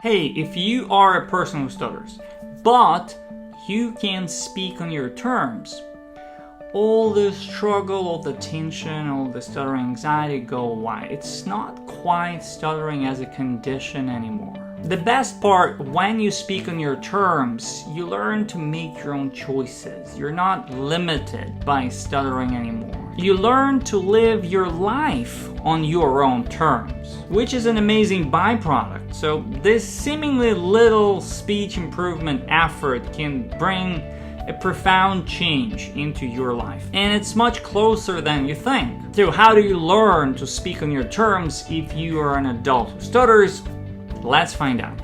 Hey, if you are a person who stutters, but you can speak on your terms, all the struggle, all the tension, all the stuttering anxiety go away. It's not quite stuttering as a condition anymore. The best part, when you speak on your terms, you learn to make your own choices. You're not limited by stuttering anymore. You learn to live your life on your own terms, which is an amazing byproduct. So this seemingly little speech improvement effort can bring a profound change into your life. And it's much closer than you think. So how do you learn to speak on your terms if you are an adult who stutters? Let's find out.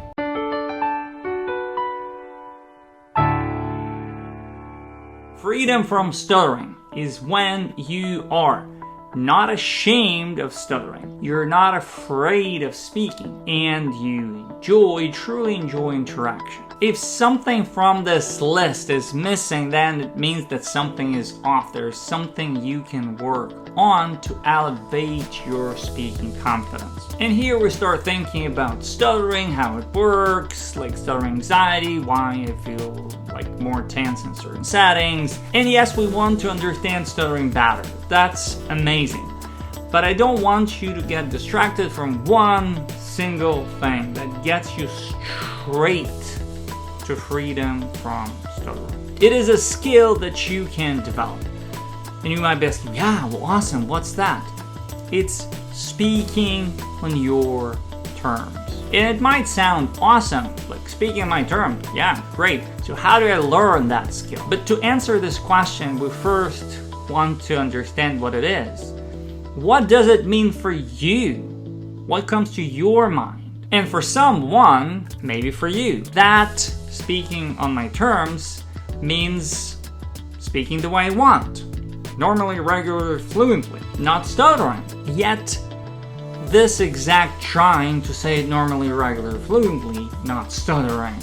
Freedom from stuttering is when you are not ashamed of stuttering, you're not afraid of speaking, and you truly enjoy interaction. If something from this list is missing, then it means that something is off. There's something you can work on to elevate your speaking confidence. And here we start thinking about stuttering, how it works, like stuttering anxiety, why I feel like more tense in certain settings. And yes, we want to understand stuttering better. That's amazing. But I don't want you to get distracted from one single thing that gets you straight to freedom from stuttering. It is a skill that you can develop. And you might be asking, yeah, well, awesome, what's that? It's speaking on your terms. And it might sound awesome, like speaking on my terms, yeah, great. So how do I learn that skill? But to answer this question, we first want to understand what it is. What does it mean for you? What comes to your mind? And for someone, maybe for you, that speaking on my terms means speaking the way I want. Normally, regularly, fluently, not stuttering. Yet, this exact trying to say it normally, regularly, fluently, not stuttering,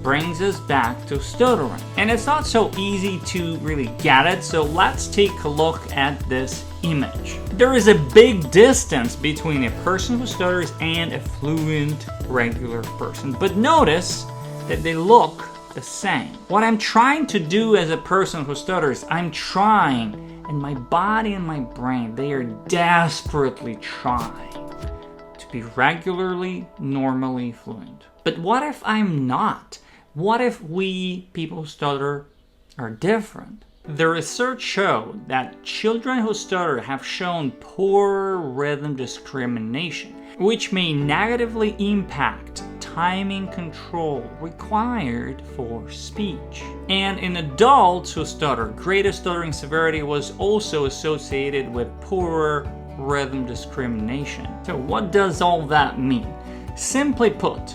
brings us back to stuttering. And it's not so easy to really get it, so let's take a look at this image. There is a big distance between a person who stutters and a fluent, regular person. But notice that they look the same. What I'm trying to do as a person who stutters, I'm trying, and my body and my brain, they are desperately trying to be regularly, normally fluent. But what if I'm not? What if we, people who stutter, are different? The research showed that children who stutter have shown poor rhythm discrimination, which may negatively impact timing control required for speech. And in adults who stutter, greater stuttering severity was also associated with poorer rhythm discrimination. So what does all that mean? Simply put,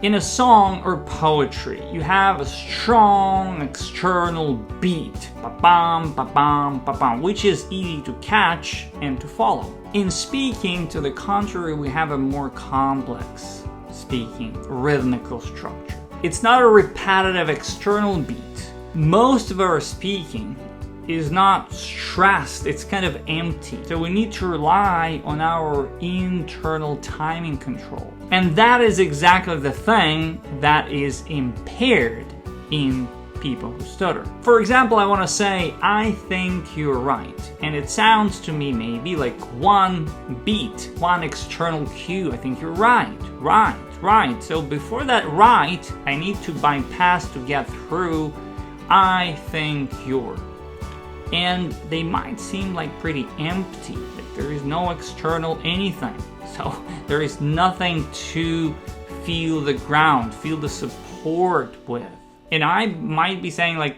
in a song or poetry, you have a strong external beat, ba-bam, ba-bam, ba-bam, which is easy to catch and to follow. In speaking, to the contrary, we have a more complex speaking rhythmical structure. It's not a repetitive external beat. Most of our speaking is not stressed, it's kind of empty. So we need to rely on our internal timing control. And that is exactly the thing that is impaired in people who stutter. For example, I want to say, I think you're right. And it sounds to me maybe like one beat, one external cue. I think you're right, right, right. So before that right, I need to bypass to get through, I think you're. And they might seem like pretty empty, like there is no external anything. So there is nothing to feel the ground, feel the support with. And I might be saying like,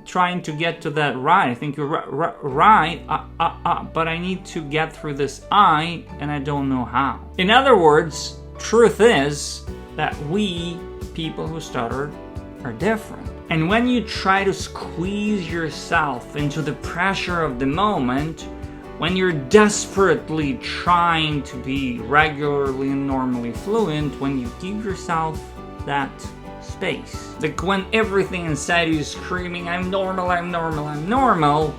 trying to get to that right. I think you're right, but I need to get through this I, and I don't know how. In other words, truth is that we, people who stutter, are different. And when you try to squeeze yourself into the pressure of the moment, when you're desperately trying to be regularly and normally fluent, when you give yourself that space, like when everything inside you is screaming, I'm normal, I'm normal, I'm normal,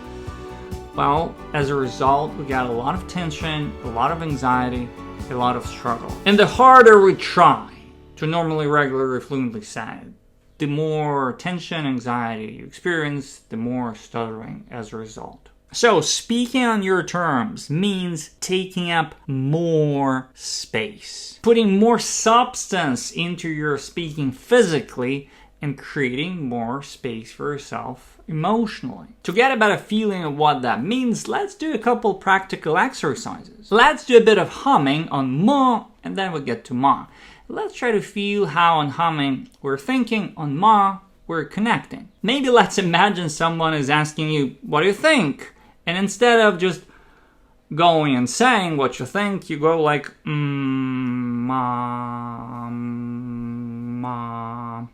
well, as a result, we got a lot of tension, a lot of anxiety, a lot of struggle. And the harder we try to normally, regularly, fluently say it, the more tension, anxiety you experience, the more stuttering as a result. So, speaking on your terms means taking up more space, putting more substance into your speaking physically, and creating more space for yourself emotionally. To get a better feeling of what that means, let's do a couple practical exercises. Let's do a bit of humming on ma, and then we'll get to ma. Let's try to feel how on humming we're thinking, on ma we're connecting. Maybe let's imagine someone is asking you, what do you think? And instead of just going and saying what you think, you go like, ma, ma.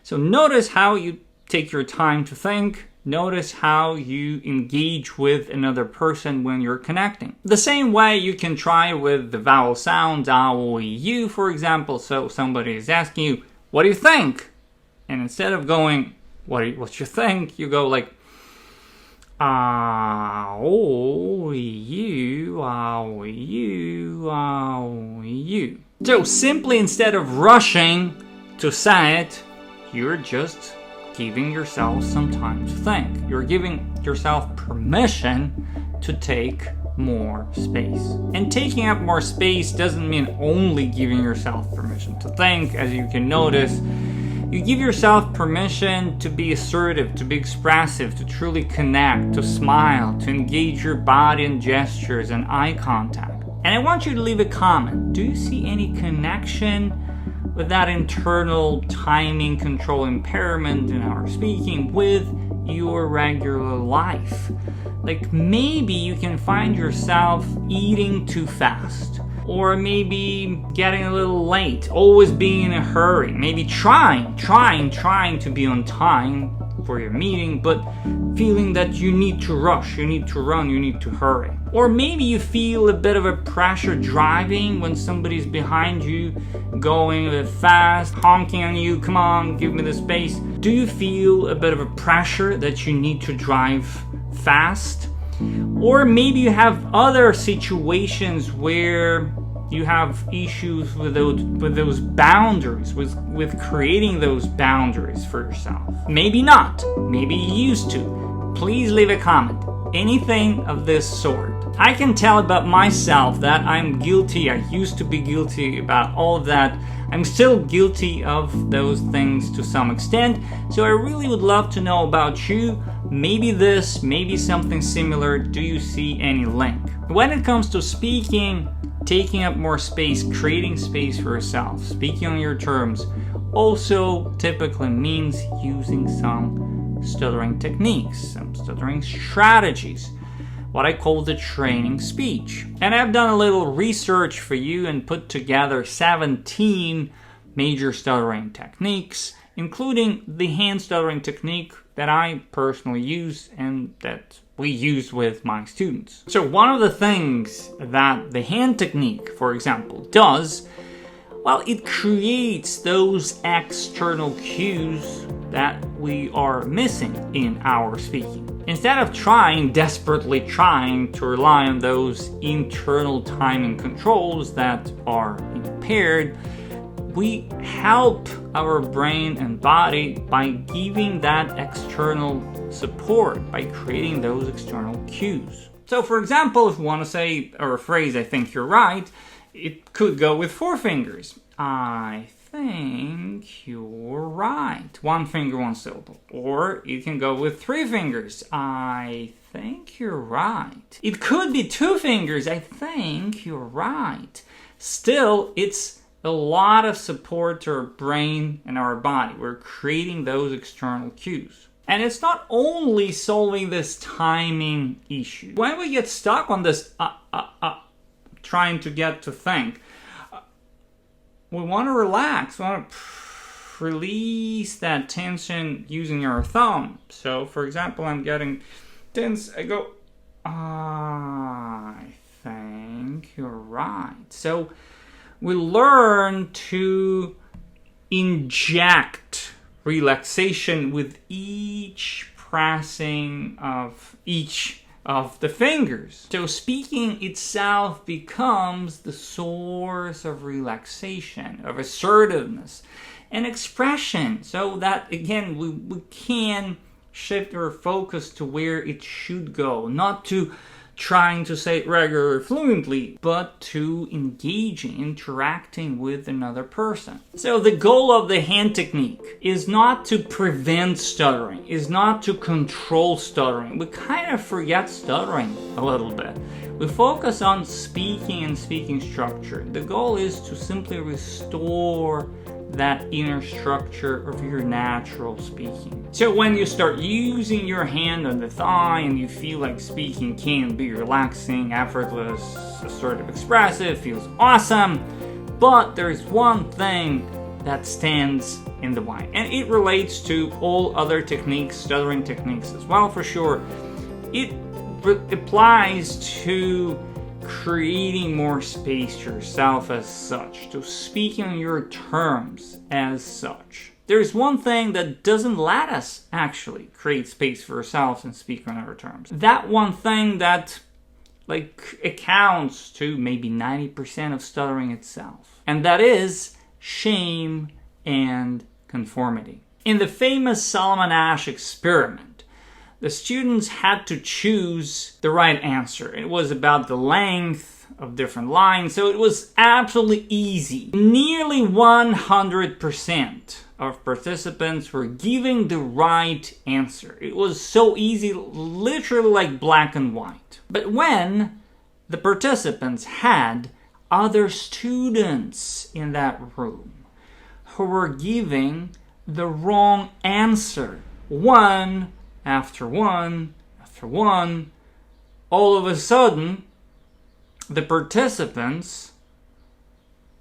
So notice how you take your time to think. Notice how you engage with another person when you're connecting. The same way you can try with the vowel sounds, ow, you, for example. So somebody is asking you, what do you think? And instead of going, what you think, you go like, ow, you, ow, you, ow, you. So simply instead of rushing to say it, you're just giving yourself some time to think. You're giving yourself permission to take more space. And taking up more space doesn't mean only giving yourself permission to think. As you can notice, you give yourself permission to be assertive, to be expressive, to truly connect, to smile, to engage your body and gestures and eye contact. And I want you to leave a comment. Do you see any connection with that internal timing control impairment in our speaking with your regular life? Like maybe you can find yourself eating too fast, or maybe getting a little late, always being in a hurry, maybe trying to be on time for your meeting, but feeling that you need to rush, you need to run, you need to hurry. Or maybe you feel a bit of a pressure driving when somebody's behind you, going a bit fast, honking on you, come on, give me the space. Do you feel a bit of a pressure that you need to drive fast? Or maybe you have other situations where you have issues with those boundaries, with creating those boundaries for yourself. Maybe not. Maybe you used to. Please leave a comment. Anything of this sort. I can tell about myself that I'm guilty. I used to be guilty about all of that. I'm still guilty of those things to some extent. So I really would love to know about you. Maybe this, maybe something similar. Do you see any link? When it comes to speaking, taking up more space, creating space for yourself, speaking on your terms, also typically means using some stuttering techniques, some stuttering strategies, what I call the training speech. And I've done a little research for you and put together 17 major stuttering techniques, including the hand stuttering technique that I personally use and that we use with my students. So one of the things that the hand technique, for example, does, well, it creates those external cues that we are missing in our speaking. Instead of desperately trying to rely on those internal timing controls that are impaired, we help our brain and body by giving that external support, by creating those external cues. So for example, if you want to say or a phrase, I think you're right, it could go with 4 fingers. I think you're right. 1 finger, 1 syllable. Or you can go with 3 fingers. I think you're right. It could be 2 fingers. I think you're right. Still, it's a lot of support to our brain and our body. We're creating those external cues. And it's not only solving this timing issue. When we get stuck on this trying to get to think, we want to relax. We want to release that tension using our thumb. So, for example, I'm getting tense. I go, I think you're right. So we learn to inject relaxation with each pressing of each of the fingers. So speaking itself becomes the source of relaxation, of assertiveness, and expression, so that, again, we can shift our focus to where it should go, not to trying to say it regularly fluently, but to engaging, interacting with another person. So the goal of the hand technique is not to prevent stuttering, is not to control stuttering. We kind of forget stuttering a little bit. We focus on speaking and speaking structure. The goal is to simply restore that inner structure of your natural speaking. So when you start using your hand on the thigh and you feel like speaking can be relaxing, effortless, assertive, expressive, feels awesome, but there's one thing that stands in the way, and it relates to all other techniques, stuttering techniques as well, for sure. It applies to creating more space to yourself as such, to speaking on your terms as such. There's one thing that doesn't let us actually create space for ourselves and speak on our terms. That one thing that accounts to maybe 90% of stuttering itself. And that is shame and conformity. In the famous Solomon Asch experiment, the students had to choose the right answer. It was about the length of different lines, so it was absolutely easy. Nearly 100% of participants were giving the right answer. It was so easy, literally like black and white. But when the participants had other students in that room who were giving the wrong answer, one after one, after one, all of a sudden, the participants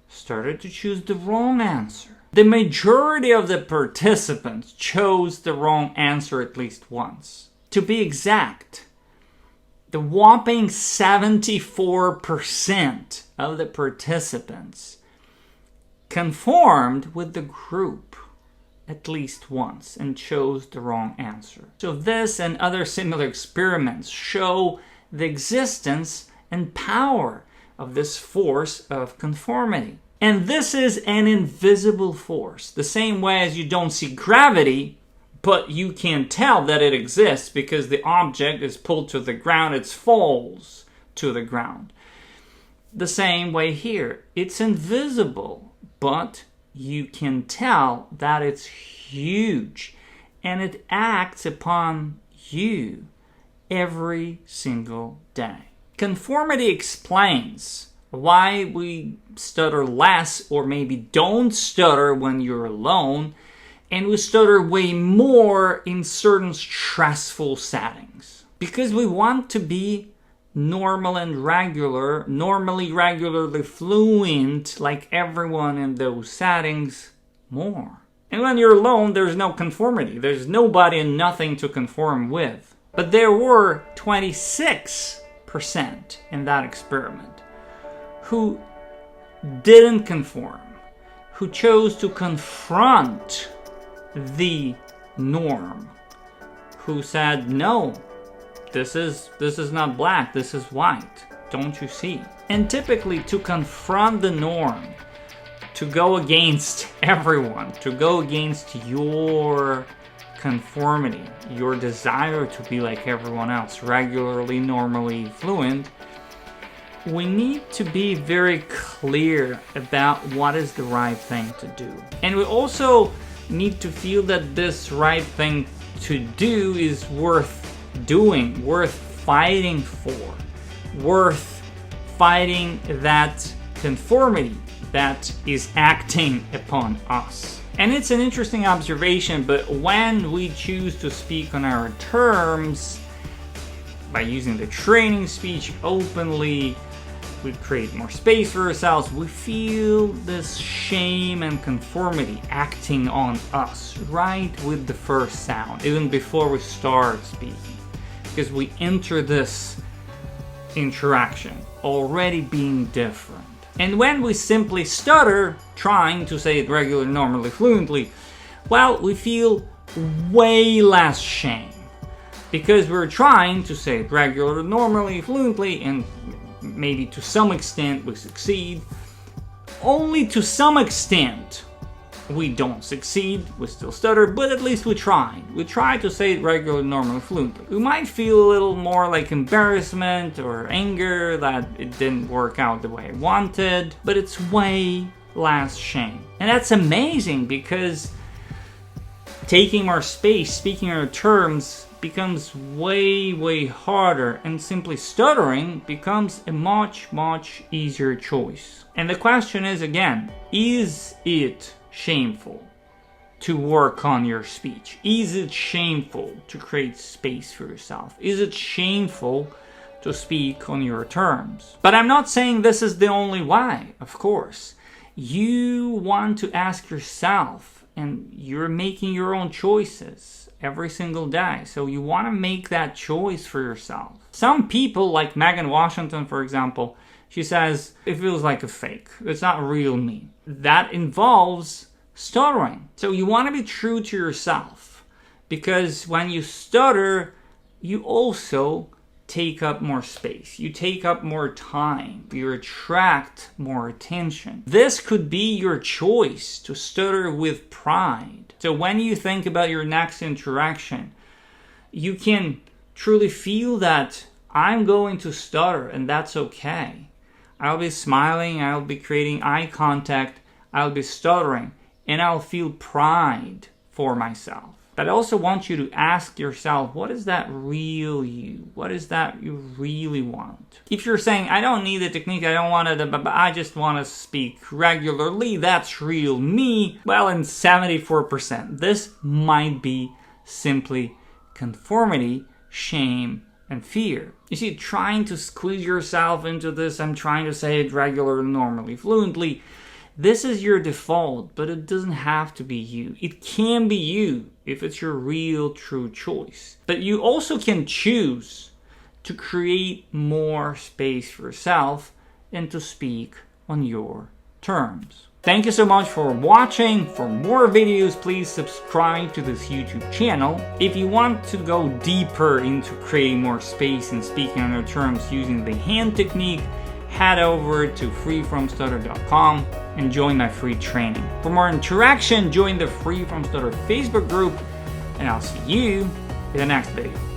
started to choose the wrong answer. The majority of the participants chose the wrong answer at least once. To be exact, the whopping 74% of the participants conformed with the group at least once and chose the wrong answer. So this and other similar experiments show the existence and power of this force of conformity. And this is an invisible force, the same way as you don't see gravity, but you can tell that it exists because the object is pulled to the ground, it falls to the ground. The same way here, it's invisible, but you can tell that it's huge and it acts upon you every single day. Conformity explains why we stutter less or maybe don't stutter when you're alone, and we stutter way more in certain stressful settings. Because we want to be normal and regular, regularly fluent like everyone in those settings more. And when you're alone, there's no conformity. There's nobody and nothing to conform with. But there were 26% in that experiment who didn't conform, who chose to confront the norm, who said, no, this is not black, this is white. Don't you see? And typically to confront the norm, to go against everyone, to go against your conformity, your desire to be like everyone else, regularly, normally fluent, we need to be very clear about what is the right thing to do. And we also need to feel that this right thing to do is worth doing, worth fighting for, worth fighting that conformity that is acting upon us. And it's an interesting observation, but when we choose to speak on our terms by using the training speech openly, we create more space for ourselves, we feel this shame and conformity acting on us right with the first sound, even before we start speaking. Because we enter this interaction already being different. And when we simply stutter, trying to say it regularly, normally, fluently, well, we feel way less shame, because we're trying to say it regularly, normally, fluently, and maybe to some extent we succeed. Only to some extent we don't succeed, we still stutter, but at least we tried. We tried to say it regularly, normally, fluently. We might feel a little more like embarrassment or anger that it didn't work out the way I wanted, but it's way less shame. And that's amazing because taking our space, speaking our terms, becomes way harder, and simply stuttering becomes a much easier choice. And the question is again, is it shameful to work on your speech? Is it shameful to create space for yourself? Is it shameful to speak on your terms? But I'm not saying this is the only way, of course. You want to ask yourself, and you're making your own choices every single day. So you want to make that choice for yourself. Some people, like Megan Washington, for example, she says, it feels like a fake. It's not real me. That involves stuttering. So you want to be true to yourself, because when you stutter, you also take up more space. You take up more time. You attract more attention. This could be your choice to stutter with pride. So when you think about your next interaction, you can truly feel that I'm going to stutter, and that's okay. I'll be smiling, I'll be creating eye contact, I'll be stuttering, and I'll feel pride for myself. But I also want you to ask yourself, what is that real you? What is that you really want? If you're saying, I don't need the technique, I don't want it, but I just want to speak regularly, that's real me, well, in 74%, this might be simply conformity, shame, and fear. You see, trying to squeeze yourself into this, I'm trying to say it regularly, normally, fluently, this is your default, but it doesn't have to be you. It can be you if it's your real, true choice. But you also can choose to create more space for yourself and to speak on your terms. Thank you so much for watching. For more videos, please subscribe to this YouTube channel. If you want to go deeper into creating more space and speaking on your terms using the hand technique, head over to freefromstutter.com and join my free training. For more interaction, join the Free From Stutter Facebook group, and I'll see you in the next video.